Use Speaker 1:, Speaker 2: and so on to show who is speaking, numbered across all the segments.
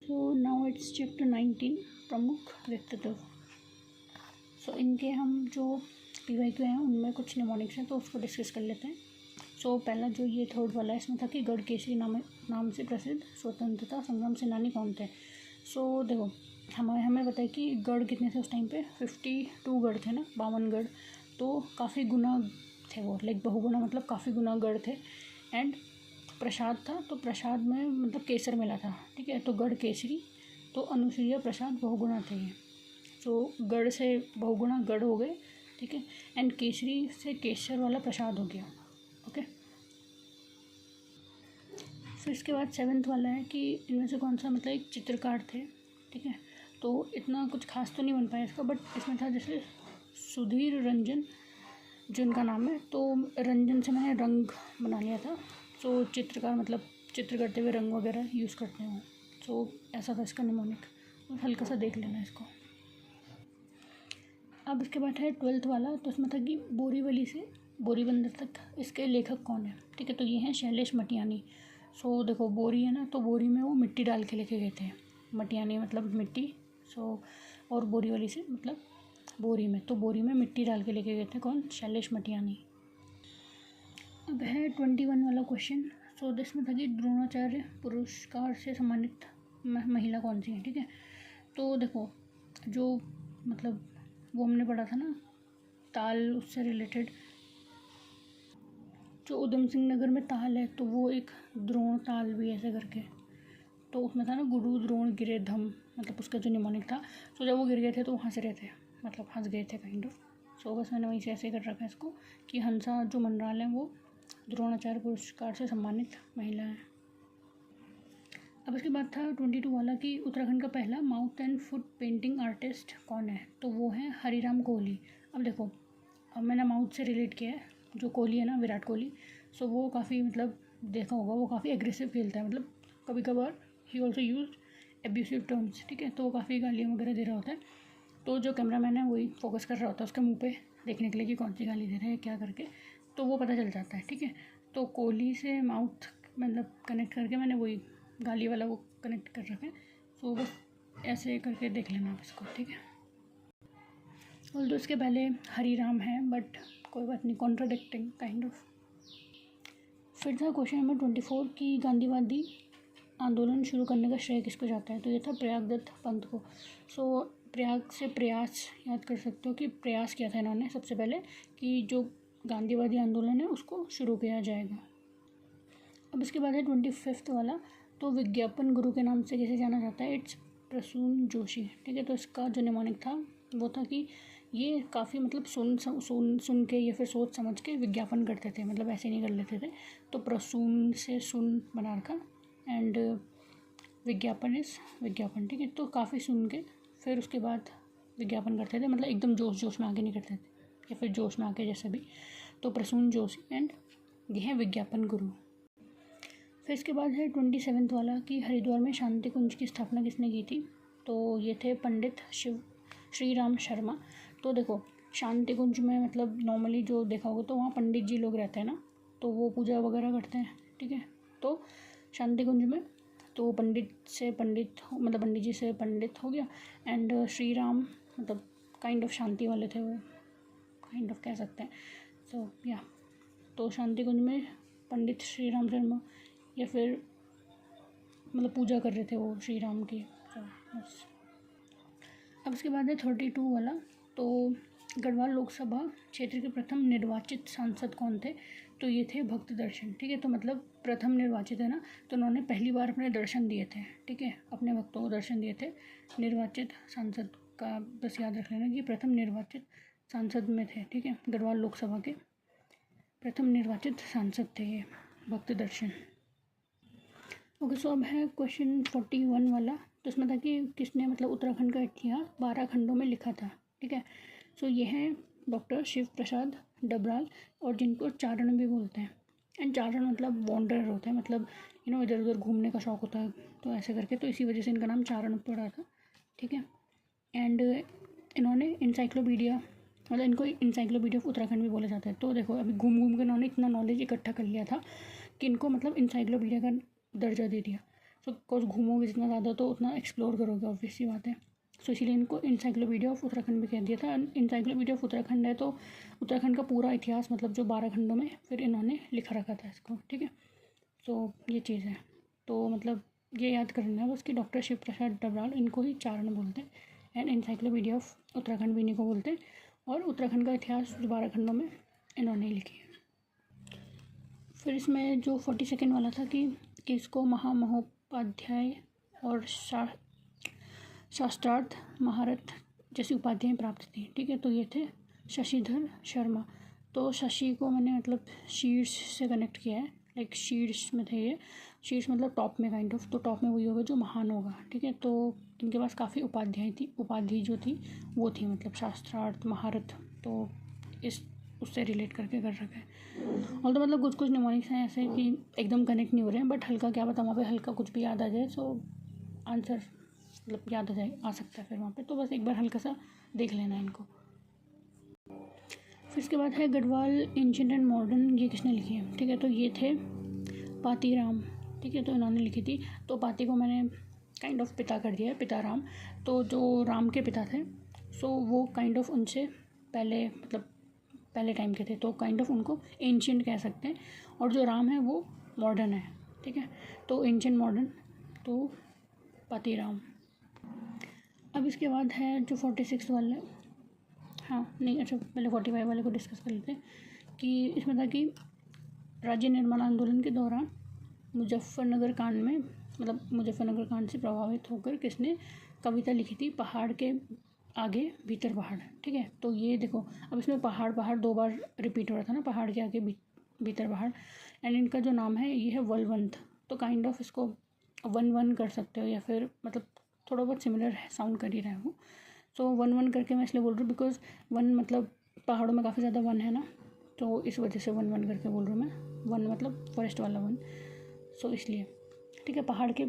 Speaker 1: So now it's chapter 19 प्रमुख व्यक्तित्व। सो इनके हम जो PYQ हैं उनमें कुछ निमोनिक्स हैं तो उसको डिस्कस कर लेते हैं। सो पहला जो ये थर्ड वाला है इसमें था कि गढ़ केसरी नाम से प्रसिद्ध स्वतंत्रता संग्राम सेनानी कौन थे। सो देखो हमें पता है कि गढ़ कितने थे उस टाइम पे 52 गढ़ थे ना, 52 गढ़, तो काफ़ी गुना थे वो, लाइक बहुगुना मतलब काफ़ी गुना गढ़ थे। एंड प्रसाद था तो प्रसाद में मतलब केसर मिला था, ठीक है, तो गढ़ केसरी, तो अनुसूया प्रसाद बहुगुणा थे ये। तो गढ़ से बहुगुणा गढ़ हो गए, ठीक है, एंड केसरी से केसर वाला प्रसाद हो गया। ओके, फिर इसके बाद 7th वाला है कि इनमें से कौन सा मतलब एक चित्रकार थे, ठीक है, तो इतना कुछ खास तो नहीं बन पाया इसका, बट इसमें था जैसे सुधीर रंजन जो इनका नाम है, तो रंजन से मैंने रंग बना लिया था। सो चित्रकार मतलब चित्र करते हुए रंग वगैरह यूज़ करते हैं। सो ऐसा था इसका निमोनिक, और हल्का सा देख लेना इसको। अब इसके बाद है 12th वाला, तो इसमें था कि बोरीवली से बोरीबंदर तक इसके लेखक कौन है, ठीक है, तो ये हैं शैलेश मटियानी। सो देखो बोरी है ना, तो बोरी में वो मिट्टी डाल के लेके गए थे, मटियानी मतलब मिट्टी, सो और बोरीवली से मतलब बोरी में, तो बोरी में मिट्टी डाल के लेके गए थे कौन, शैलेश मटियानी। अब है 21 वाला क्वेश्चन। सो इसमें था कि द्रोणाचार्य पुरस्कार से सम्मानित महिला कौन सी है, ठीक है, तो देखो जो मतलब वो हमने पढ़ा था ना ताल, उससे रिलेटेड जो उधम सिंह नगर में ताल है, तो वो एक द्रोण ताल भी ऐसे करके, तो उसमें था ना गुरु द्रोण गिरे धम, मतलब उसका जो निमोनिक था। सो जब वो गिर गए थे तो वो हंस रहे थे, मतलब हंस गए थे काइंड ऑफ। सो बस मैंने वहीं से ऐसे कर रखा है इसको कि हंसा जो मनराल है वो द्रोणाचार्य पुरस्कार से सम्मानित महिला है। अब इसके बाद था 22 वाला कि उत्तराखंड का पहला mouth and foot painting artist कौन है, तो वो है हरिराम कोहली। अब देखो अब मैंने माउथ से रिलेट किया है, जो कोहली है ना विराट कोहली, सो वो काफ़ी मतलब देखा होगा वो काफ़ी एग्रेसिव खेलता है, मतलब कभी कभार he also use abusive terms, ठीक है, तो वो काफ़ी गालियाँ वगैरह दे रहा होता है, तो जो कैमरामैन है वही फोकस कर रहा होता है उसके मुंह पे देखने के लिए कि कौन सी गाली दे रहे हैं क्या करके, तो वो पता चल जाता है, ठीक है। तो कोहली से माउथ मतलब कनेक्ट करके मैंने वही गाली वाला वो कनेक्ट कर रखा है, तो बस ऐसे करके देख लेना आप इसको, ठीक है। और तो इसके पहले हरिराम है, बट कोई बात नहीं, कॉन्ट्राडिक्टिंग काइंड ऑफ। फिर था क्वेश्चन नंबर 24 कि गांधीवादी आंदोलन शुरू करने का श्रेय किसको जाता है, तो ये था प्रयागदत्त पंत को। सो प्रयाग से प्रयास याद कर सकते हो कि प्रयास किया था इन्होंने सबसे पहले कि जो गांधीवादी आंदोलन है उसको शुरू किया जाएगा। अब इसके बाद है 25th वाला, तो विज्ञापन गुरु के नाम से किसे जाना जाता है, इट्स प्रसून जोशी, ठीक है, तो इसका जो निमोनिक था वो था कि ये काफ़ी मतलब सुन के या फिर सोच समझ के विज्ञापन करते थे, मतलब ऐसे नहीं कर लेते थे, तो प्रसून से सुन बना रखा एंड विज्ञापन इस विज्ञापन, ठीक है, तो काफ़ी सुन के फिर उसके बाद विज्ञापन करते थे, मतलब एकदम जोश में आके नहीं करते थे या फिर जोश में आके जैसे भी, तो प्रसून जोशी एंड ये है विज्ञापन गुरु। फिर इसके बाद है 27th वाला कि हरिद्वार में शांति कुंज की स्थापना किसने की थी, तो ये थे पंडित श्री राम शर्मा। तो देखो शांति कुंज में मतलब नॉर्मली जो देखा होगा तो वहाँ पंडित जी लोग रहते हैं ना, तो वो पूजा वगैरह करते हैं, ठीक है, तो शांति कुंज में तो पंडित जी से पंडित हो गया, एंड श्री राम मतलब काइंड ऑफ शांति वाले थे वो, काइंड ऑफ कह सकते हैं। सो या तो शांति कुंज में पंडित श्री राम शर्मा या फिर मतलब पूजा कर रहे थे वो श्री राम की। बस अब इसके बाद है 32 वाला, तो गढ़वाल लोकसभा क्षेत्र के प्रथम निर्वाचित सांसद कौन थे, तो ये थे भक्त दर्शन, ठीक है, तो मतलब प्रथम निर्वाचित है ना, तो उन्होंने पहली बार अपने दर्शन दिए थे, ठीक है, अपने भक्तों को दर्शन दिए थे। निर्वाचित सांसद का बस याद रख लेना कि प्रथम निर्वाचित सांसद में थे, ठीक है, गढ़वाल लोकसभा के प्रथम निर्वाचित सांसद थे ये भक्त दर्शन। ओके, सो अब है क्वेश्चन 41 वाला, तो इसमें था कि किसने मतलब उत्तराखंड का इतिहास 12 खंडों में लिखा था, ठीक है, सो ये है डॉक्टर शिव प्रसाद डबराल, और जिनको चारण भी बोलते हैं, एंड चारण मतलब वॉन्डरर होते हैं, मतलब इधर उधर घूमने का शौक़ होता है, तो ऐसे करके, तो इसी वजह से इनका नाम चारण पड़ा था, ठीक है। एंड इन्होंने इंसाइक्लोपीडिया मतलब इनको इंसाइक्लोपीडिया ऑफ उत्तराखंड भी बोला जाता है। तो देखो अभी घूम घूम के इन्होंने इतना नॉलेज इकट्ठा कर लिया था कि इनको मतलब इंसाइक्लोपीडिया का दर्जा दे दिया। सो बिकॉज घूमोगे जितना ज़्यादा तो उतना एक्सप्लोर करोगे, ऑब्वियसली बात है। सो इसीलिए इनको इंसाइक्लोपीडिया ऑफ उत्तराखंड भी कह दिया था। इंसाइक्लोपीडिया ऑफ उत्तराखंड है तो उत्तराखंड का पूरा इतिहास, मतलब जो 12 खंडों में फिर इन्होंने लिखा रखा था इसको, ठीक है। तो ये चीज़ है, तो मतलब ये याद करना है बस कि डॉक्टर शिव प्रसाद डबराल, इनको ही चारण बोलते हैं, एंड इंसाइक्लोपीडिया ऑफ उत्तराखंड भी इन्हीं को बोलते हैं। और उत्तराखंड का इतिहास 12 खंडों में इन्होंने ही लिखी है। फिर इसमें जो 42nd वाला था कि किसको महामहोपाध्याय और शास्त्रार्थ महारथ जैसी उपाधियाँ प्राप्त थी, ठीक है। तो ये थे शशिधर शर्मा। तो शशि को मैंने मतलब शीर्ष से कनेक्ट किया है, लाइक शीर्ष में थे ये, शीर्ष मतलब टॉप में काइंड ऑफ, तो टॉप में वही होगा जो महान होगा, ठीक है। तो इनके पास काफ़ी उपाधियाँ थी, उपाधि जो थी वो थी मतलब शास्त्रार्थ महारथ, तो इस उससे रिलेट करके कर रखा है। और तो मतलब कुछ कुछ निमोनिक्स हैं ऐसे कि एकदम कनेक्ट नहीं हो रहे हैं, बट हल्का क्या पता वहाँ पे हल्का कुछ भी याद आ जाए, सो आंसर मतलब याद आ सकता है फिर वहाँ पे, तो बस एक बार हल्का सा देख लेना है इनको। फिर इसके बाद है गढ़वाल एंशिएंट एंड मॉडर्न, ये किसने लिखी है, ठीक है। तो ये थे पातीराम, ठीक है। तो इन्होंने लिखी थी। तो पाती को मैंने काइंड ऑफ पिता कर दिया है, पिता राम। तो जो राम के पिता थे, सो वो काइंड ऑफ उनसे पहले मतलब पहले टाइम के थे, तो काइंड ऑफ उनको एंशिएंट कह सकते हैं। और जो राम है वो मॉडर्न है, ठीक है। तो एंशिएंट मॉडर्न, तो पातीराम। अब इसके बाद है जो 46 वाला है, हाँ नहीं अच्छा पहले 45 वाले को डिस्कस कर लेते हैं कि इसमें था कि राज्य निर्माण आंदोलन के दौरान मुजफ्फरनगर कांड में, मतलब मुजफ्फरनगर कांड से प्रभावित होकर किसने कविता लिखी थी, पहाड़ के आगे भीतर पहाड़, ठीक है। तो ये देखो अब इसमें पहाड़ पहाड़ 2 बार रिपीट हो रहा था ना, पहाड़ के आगे भीतर पहाड़, एंड इनका जो नाम है ये है बलवंत। तो काइंड ऑफ इसको वन वन कर सकते हो, या फिर मतलब थोड़ा बहुत सिमिलर है, साउंड कर ही रहा है वो। सो वन वन करके मैं इसलिए बोल रही हूँ बिकॉज वन मतलब पहाड़ों में काफ़ी ज़्यादा वन है ना, तो इस वजह से वन वन करके बोल रहा हूँ मैं। वन मतलब फॉरेस्ट वाला वन, सो इसलिए, ठीक है। पहाड़ के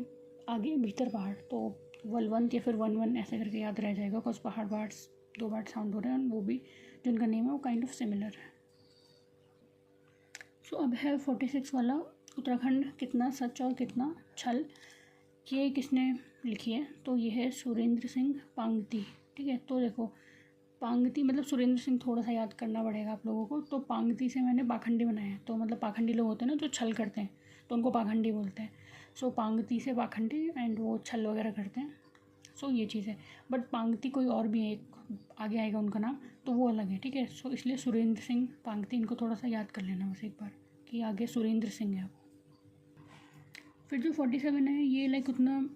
Speaker 1: आगे भीतर पहाड़, तो वलवंत या फिर वन वन ऐसे करके याद रह जाएगा, बिकॉज पहाड़ वर्ड्स 2 बार साउंड हो रहे हैं, वो भी जिनका नेम है वो काइंड ऑफ सिमिलर है। सो अब है 46 वाला, उत्तराखंड कितना सच और कितना छल, ये किसने लिखी है। तो ये है सुरेंद्र सिंह पांगती, ठीक है। तो देखो पांगती मतलब सुरेंद्र सिंह थोड़ा सा याद करना पड़ेगा आप लोगों को। तो पांगती से मैंने पाखंडी बनाया है, तो मतलब पाखंडी लोग होते हैं ना जो छल करते हैं, तो उनको पाखंडी बोलते हैं। सो पांगती से पाखंडी, एंड वो छल वगैरह करते हैं, सो ये चीज़ है। बट पांगती कोई और भी है, एक आगे आएगा उनका नाम, तो वो अलग है, ठीक है। सो इसलिए सुरेंद्र सिंह पांगती, इनको थोड़ा सा याद कर लेना बस एक बार कि आगे सुरेंद्र सिंह है। फिर जो 47 है ये लाइक उतना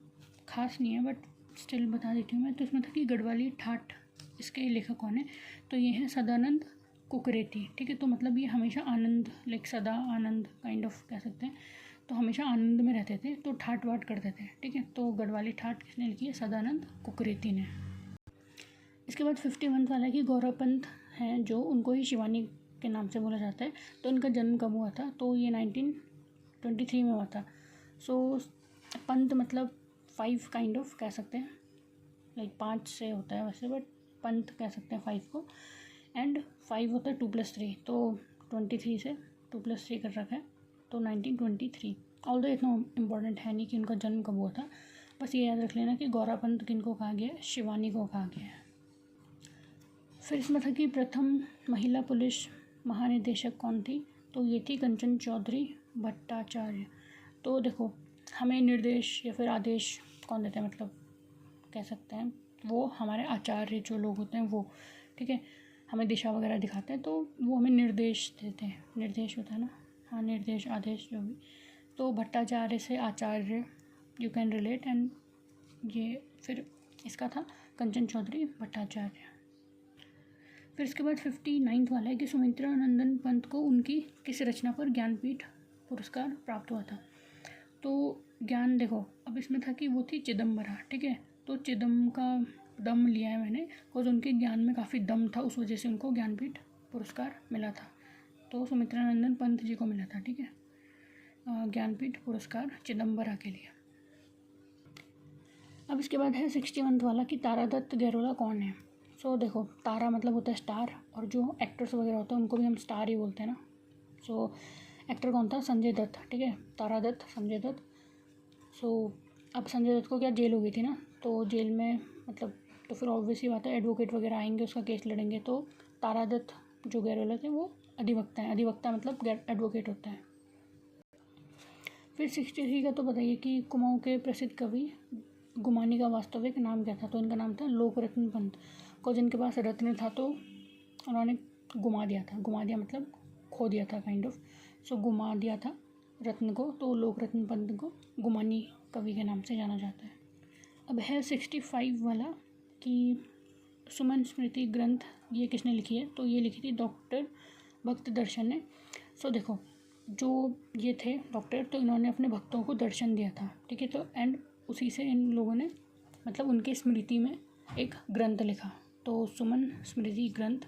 Speaker 1: खास नहीं है, बट स्टिल बता देती हूँ मैं। तो इसमें था कि गढ़वाली ठाठ, इसके लेखक कौन है। तो ये है सदानंद कुकरेती, ठीक है। तो मतलब ये हमेशा आनंद, लाइक सदा आनंद काइंड ऑफ कह सकते हैं, तो हमेशा आनंद में रहते थे, तो ठाट वाट करते थे, ठीक है। तो गढ़वाली ठाट किसने लिखी है, सदानंद कुकरेती ने। इसके बाद 51 वाला है कि गौरव पंत हैं जो, उनको ही शिवानी के नाम से बोला जाता है। तो इनका जन्म कब हुआ था, तो ये 1923 में हुआ था। सो पंत मतलब 5 काइंड ऑफ कह सकते हैं, लाइक 5 से होता है वैसे, बट पंत कह सकते हैं 5 को, एंड 5 होता है 2+3, तो 23 से 2+3 कर रखा है, तो 1923। ऑल्दो इतना इम्पोर्टेंट है नहीं कि उनका जन्म कब हुआ था, बस ये याद रख लेना कि गौरा पंत किनको कहा गया है, शिवानी को कहा गया है। फिर इसमें था कि प्रथम महिला पुलिस महानिदेशक कौन थी, तो ये थी कंचन चौधरी भट्टाचार्य। तो देखो हमें निर्देश या फिर आदेश कौन देते हैं, मतलब कह सकते हैं वो हमारे आचार्य जो लोग होते हैं वो, ठीक है। हमें दिशा वगैरह दिखाते हैं, तो वो हमें निर्देश देते हैं, निर्देश होता है ना, हाँ निर्देश आदेश जो भी। तो भट्टाचार्य से आचार्य, यू कैन रिलेट, एंड ये फिर इसका था कंचन चौधरी भट्टाचार्य। फिर इसके बाद 59 वाला है कि सुमित्रा नंदन पंत को उनकी किस रचना पर ज्ञानपीठ पुरस्कार प्राप्त हुआ था। तो ज्ञान देखो अब इसमें था कि वो थी चिदम्बरा, ठीक है। तो चिदम का दम लिया है मैंने, बिकॉज उनके ज्ञान में काफ़ी दम था, उस वजह से उनको ज्ञानपीठ पुरस्कार मिला था। तो सुमित्रा नंदन पंत जी को मिला था, ठीक है, ज्ञानपीठ पुरस्कार चिदम्बरा के लिए। अब इसके बाद है 61 वाला कि तारादत्त गैरोला कौन है। सो देखो तारा मतलब होता है स्टार, और जो एक्टर्स वगैरह होते हैं उनको भी हम स्टार ही बोलते हैं ना। सो एक्टर कौन था, संजय दत्त, ठीक है, तारादत्त संजय दत्त। सो अब संजय दत्त को क्या जेल हो गई थी ना, तो जेल में मतलब तो फिर ऑब्वियसली बात है एडवोकेट वगैरह आएंगे, उसका केस लड़ेंगे। तो तारा दत्त जो गैरोला थे वो अधिवक्ता हैं। अधिवक्ता मतलब एडवोकेट होता है। फिर 63 का तो बताइए कि कुमाऊँ के प्रसिद्ध कवि गुमानी का वास्तविक नाम क्या था? तो इनका नाम था लोकरत्न पंत। को जिनके पास रत्न था तो उन्होंने गुमा दिया था। गुमा दिया मतलब खो दिया था काइंड ऑफ। सो गुमा दिया था रत्न को, तो लोकरत्न पंत को गुमानी कवि के नाम से जाना जाता है। अब है 65 वाला कि सुमन स्मृति ग्रंथ ये किसने लिखी है? तो ये लिखी थी डॉक्टर भक्त दर्शन ने। सो देखो जो ये थे डॉक्टर, तो इन्होंने अपने भक्तों को दर्शन दिया था, ठीक है। तो एंड उसी से इन लोगों ने मतलब उनके स्मृति में एक ग्रंथ लिखा। तो सुमन स्मृति ग्रंथ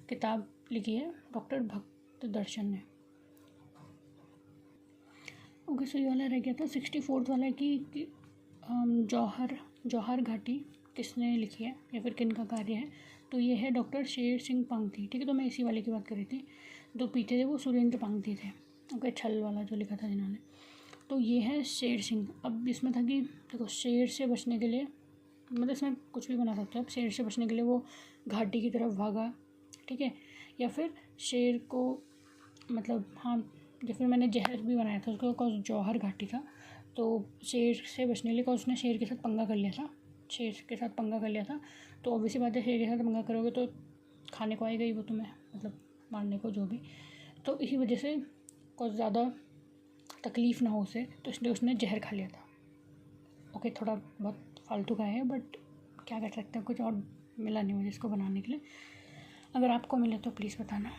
Speaker 1: किताब लिखी है डॉक्टर भक्त दर्शन ने। ओके, सो ये वाला रह गया था। 64 वाला है कि जौहर घाटी किसने लिखी है या फिर किन का कार्य है? तो ये है डॉक्टर शेर सिंह पांगती, ठीक है। तो मैं इसी वाले की बात कर रही थी। जो पीछे थे वो सुरेंद्र पांगती थे, ओके। छल वाला जो लिखा था जिन्होंने, तो ये है शेर सिंह। अब इसमें था कि देखो शेर से बचने के लिए मतलब इसमें कुछ भी बना सकते हो आप। शेर से बचने के लिए वो घाटी की तरफ भागा, ठीक है। या फिर शेर को मतलब हाँ, या फिर मैंने जहर भी बनाया था उसको कॉज जौहर घाटी था। तो शेर से बचने के लिए कॉज उसने शेर के साथ पंगा कर लिया था। शेर के साथ पंगा कर लिया था तो ऑब्वियसली बात है शेर के साथ पंगा करोगे तो खाने को आएगा ही वो तुम्हें, मतलब मारने को जो भी। तो इसी वजह से कुछ ज़्यादा तकलीफ़ ना हो उसे, तो इसलिए उसने जहर खा लिया था। ओके, थोड़ा बहुत फालतू का है बट क्या कर सकते हैं, कुछ और मिला नहीं मुझे इसको बनाने के लिए। अगर आपको मिले तो प्लीज़ बताना।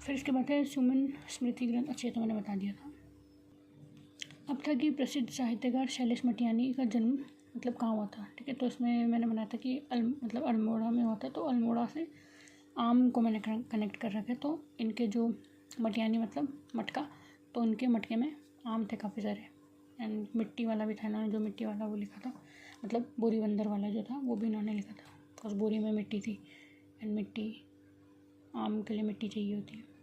Speaker 1: फिर इसके बाद है सुमन स्मृति ग्रंथ, अच्छे तो मैंने बता दिया था। अब था कि प्रसिद्ध साहित्यकार शैलेश मटियानी का जन्म मतलब कहाँ हुआ था, ठीक है। तो इसमें मैंने बनाया था कि मतलब अल्मोड़ा में होता है। तो अल्मोड़ा से आम को मैंने कनेक्ट कर रखा है। तो इनके जो मटियानी मतलब मटका, तो इनके मटके में आम थे काफ़ी सारे। एंड मिट्टी वाला भी था, इन्होंने जो मिट्टी वाला वो लिखा था, मतलब बोरी बंदर वाला जो था वो भी इन्होंने लिखा था, बिकॉज बोरी में मिट्टी थी एंड मिट्टी आम के लिए मिट्टी चाहिए होती है।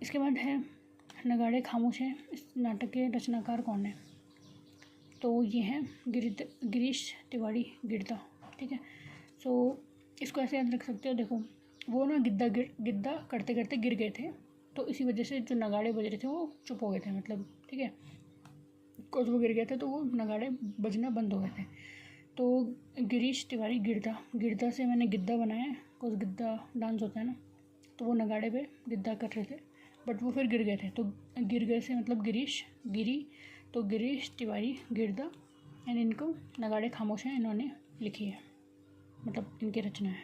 Speaker 1: इसके बाद है नगाड़े खामोश हैं, इस नाटक के रचनाकार कौन है? तो ये हैं गिरीश तिवारी गिरदा, ठीक है। सो इसको ऐसे याद रख सकते हो, देखो वो ना गिद्दा करते करते गिर गए थे, तो इसी वजह से जो नगाड़े बज रहे थे वो चुप हो गए थे, मतलब ठीक है। कुछ वो गिर गए थे तो वो नगाड़े बजना बंद हो गए थे। तो गिरीश तिवारी गिरदा से मैंने गिद्दा बनाया है, कुछ गिद्दा डांस होता है ना, तो वो नगाड़े पे गिद्दा कर रहे थे बट वो फिर गिर गए थे। तो गिर गए से मतलब गिरी, तो गिरीश तिवारी गिरदा एंड इनको नगाड़े खामोश हैं इन्होंने लिखी है, मतलब इनकी रचना है।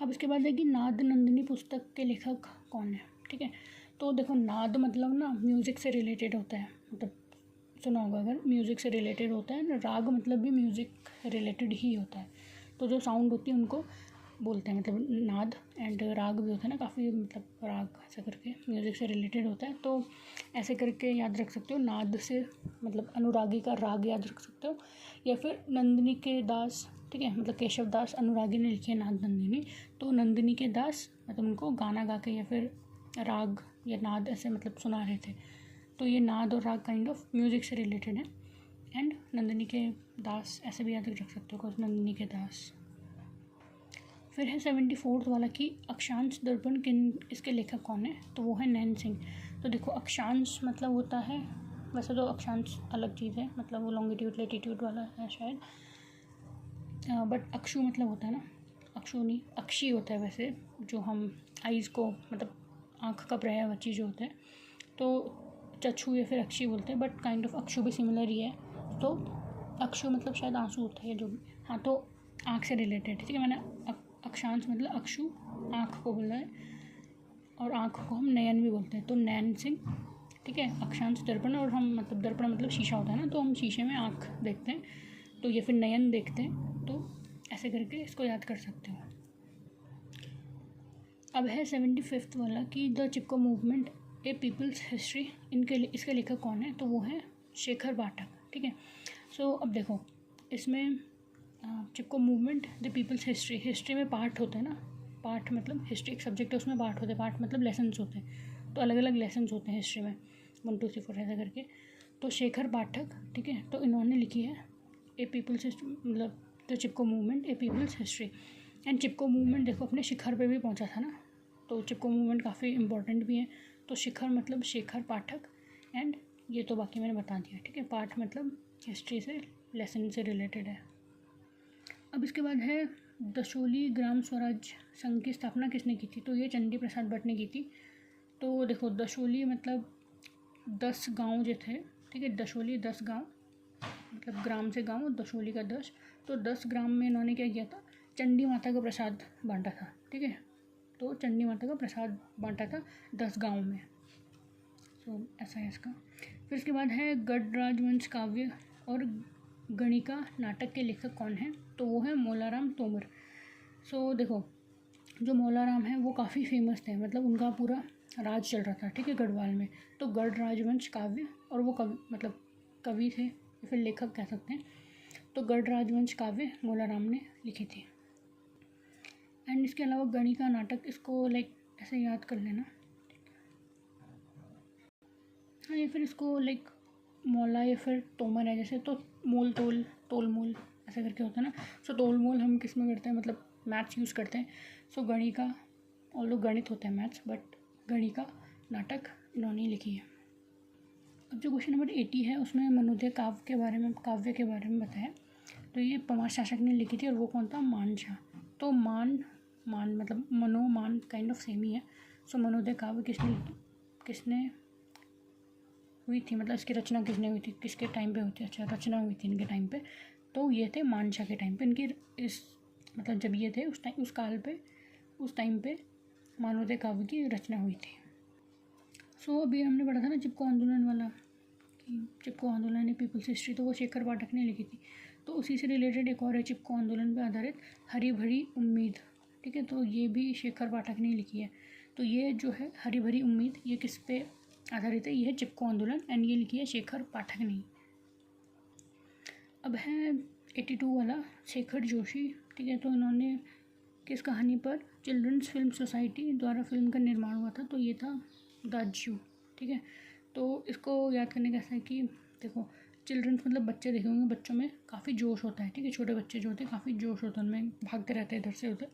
Speaker 1: अब इसके बाद है कि नाद नंदिनी पुस्तक के लेखक कौन है, ठीक है। तो देखो नाद मतलब ना म्यूज़िक से रिलेटेड होता है, मतलब सुना होगा अगर, म्यूज़िक से रिलेटेड होता है ना। राग मतलब भी म्यूज़िक रिलेटेड ही होता है। तो जो साउंड होती है उनको बोलते हैं मतलब नाद, एंड राग भी होता है ना काफ़ी, मतलब राग ऐसा करके म्यूज़िक से रिलेटेड होता है। तो ऐसे करके याद रख सकते हो, नाद से मतलब अनुरागी का राग याद रख सकते हो। या फिर नंदिनी के दास, ठीक है, मतलब केशव दास अनुरागी ने लिखी है नाद नंदिनी, तो नंदिनी के दास मतलब उनको गाना गा के या फिर राग या नाद ऐसे मतलब सुना रहे थे। तो ये नाद और राग काइंड ऑफ म्यूज़िक से रिलेटेड है। एंड नंदिनी के दास ऐसे भी याद रख सकते हो, कुछ नंदिनी के दास। फिर है 74 वाला कि अक्षांश दर्पण इसके लेखक कौन है? तो वो है नैन सिंह। तो देखो अक्षांश मतलब होता है, वैसे तो अक्षांश अलग चीज़ है, मतलब वो लॉन्गिट्यूड लेटीट्यूड वाला है शायद, बट अक्षु मतलब होता है ना, अक्षु नहीं अक्षी होता है वैसे, जो हम आइज़ को मतलब आँख का पर्यायवाची जो होता है, तो चक्षु या फिर अक्षी बोलते हैं, बट काइंड ऑफ अक्षु भी सिमिलर ही है। तो अक्षु मतलब शायद आंसू होता है जो भी, हाँ, तो आँख से रिलेटेड, ठीक है। मैंने अक्षांश मतलब अक्षु आँख को बोला है, और आँख को हम नयन भी बोलते हैं, तो नैन सिंह, ठीक है। अक्षांश दर्पण, और हम मतलब दर्पण मतलब शीशा होता है ना, तो हम शीशे में आँख देखते हैं, तो ये फिर नयन देखते हैं, तो ऐसे करके इसको याद कर सकते हो। अब है 75 वाला कि the Chipko movement a people's history, इसके लेखक कौन है? तो वो है शेखर पाठक, ठीक है। सो अब देखो इसमें चिपको मूवमेंट द पीपल्स हिस्ट्री में पार्ट होते हैं ना, पार्ट मतलब हिस्ट्री एक सब्जेक्ट है उसमें पार्ट होते हैं, पार्ट मतलब लेसन्स होते हैं, तो अलग अलग लेसन्स होते हैं हिस्ट्री में 1 2 3 4 ऐसा करके। तो शेखर पाठक, ठीक है, तो इन्होंने लिखी है ए पीपल्स मतलब the Chipko movement, a people's history. And Chipko movement देखो अपने शिखर पे भी पहुंचा था ना, तो चिपको मूवमेंट काफ़ी इंपॉर्टेंट भी है। तो शिखर मतलब शेखर पाठक, एंड ये तो बाकी मैंने बता दिया, ठीक है। पाठ मतलब हिस्ट्री से, लेसन से रिलेटेड है। अब इसके बाद है दशोली ग्राम स्वराज संघ की स्थापना किसने की थी? तो ये चंडी प्रसाद भट्ट ने की थी। तो देखो दशोली मतलब 10 गांव जो थे, ठीक है, दशोली 10 गांव मतलब ग्राम से गांव, दशोली का 10, तो 10 ग्राम में इन्होंने क्या किया था, चंडी माता का प्रसाद बांटा था, ठीक है। तो चंडी माता का प्रसाद बांटा था 10 गांव में। तो ऐसा है इसका। फिर इसके बाद है गढ़ राजवंश काव्य और गणिका नाटक के लेखक कौन हैं? तो वो है मौलाराम तोमर। सो देखो जो मौलाराम है वो काफ़ी फेमस थे, मतलब उनका पूरा राज चल रहा था, ठीक है, गढ़वाल में। तो गढ़ राजवंश काव्य, और वो कवि मतलब कवि थे या फिर लेखक कह सकते हैं। तो गढ़ राजवंश काव्य मौलाराम ने लिखी थी। एंड इसके अलावा गणिका नाटक, इसको लाइक ऐसे याद कर लेना, हाँ, या फिर इसको लाइक मौला या फिर तोमर है जैसे, तो मोल तोल, तोल मोल ऐसा करके होता है ना। सो तोल मोल हम किस में करते हैं, मतलब मैथ्स यूज़ करते हैं। सो गणिका, और लोग गणित होते हैं मैथ्स, बट गणिका नाटक इन्होंने लिखी है। अब जो क्वेश्चन नंबर 80 है उसमें मनोदय काव्य के बारे में बताया। तो ये पवार शासक ने लिखी थी, और वो कौन था, मानशाह। तो मान मतलब मनो मान काइंड ऑफ सेम ही है। सो मनोदय काव्य किसने हुई थी, मतलब इसकी रचना किसने हुई थी, किसके टाइम पे हुई थी? अच्छा, रचना हुई थी इनके टाइम पे। तो ये थे मानशाह के टाइम पे, इनकी इस मतलब जब ये थे उस टाइम पे मानवोदय काव्य की रचना हुई थी। सो अभी हमने पढ़ा था ना चिपको आंदोलन वाला, कि चिपको आंदोलन है पीपल्स हिस्ट्री, तो वो शेखर पाठक ने लिखी थी। तो उसी से रिलेटेड एक और है चिपको आंदोलन पर आधारित हरी भरी उम्मीद, ठीक है, तो ये भी शेखर पाठक ने लिखी है। तो ये जो है हरी भरी उम्मीद, ये किस पे आधारित है? ये है चिपको आंदोलन, एंड ये लिखी है शेखर पाठक ने। अब है 82 वाला शेखर जोशी, ठीक है, तो इन्होंने किस कहानी पर चिल्ड्रंस फिल्म सोसाइटी द्वारा फिल्म का निर्माण हुआ था? तो ये था दाजू, ठीक है। तो इसको याद करने का ऐसा है कि देखो चिल्ड्रंस मतलब बच्चे देखे होंगे, बच्चों में काफ़ी जोश होता है, ठीक है, छोटे बच्चे जो होते हैं काफ़ी जोश होता है उनमें, भागते रहते हैं इधर से उधर।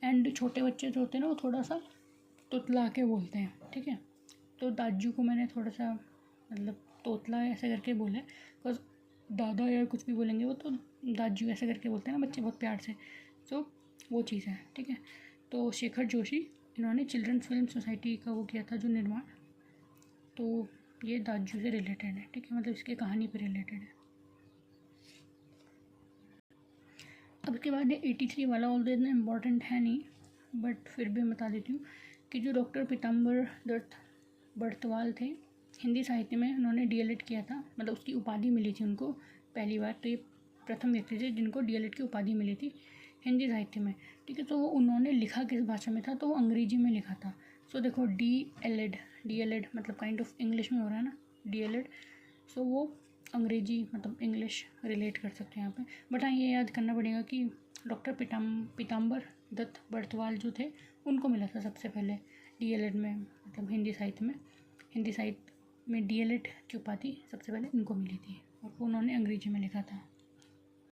Speaker 1: एंड छोटे बच्चे जो होते हैं ना वो थोड़ा सा तुतला के बोलते हैं, ठीक है। तो दाजू को मैंने थोड़ा सा मतलब तोतला ऐसे करके बोला है, बिकॉज दादा या कुछ भी बोलेंगे वो तो दाजू ऐसे करके बोलते हैं ना बच्चे बहुत प्यार से। सो वो चीज़ है, ठीक है। तो शेखर जोशी इन्होंने चिल्ड्रंस फिल्म सोसाइटी का वो किया था जो निर्माण, तो ये दाजू से रिलेटेड है, ठीक है, मतलब इसकी कहानी पे रिलेटेड है। अब इसके बाद 83 वाला ऑल इतना इम्पॉर्टेंट है नहीं, बट फिर भी मैं बता देती हूँ कि जो डॉक्टर पीताम्बर दत्त बर्तवाल थे, हिंदी साहित्य में उन्होंने DLED किया था, मतलब उसकी उपाधि मिली थी उनको पहली बार। तो ये प्रथम व्यक्ति थे जिनको DLED की उपाधि मिली थी हिंदी साहित्य में, ठीक है। तो उन्होंने लिखा किस भाषा में था? तो वो अंग्रेजी में लिखा था। सो देखो DLED मतलब काइंड ऑफ इंग्लिश में हो रहा है ना DLED, सो वो अंग्रेजी मतलब इंग्लिश रिलेट कर सकते हैं यहाँ पे। बट हाँ ये याद करना पड़ेगा कि डॉक्टर पीताम्बर दत्त बर्तवाल जो थे उनको मिला था सबसे पहले DLED में, मतलब हिंदी साहित्य में DLED की उपाधि सबसे पहले इनको मिली थी, और वो उन्होंने अंग्रेजी में लिखा था।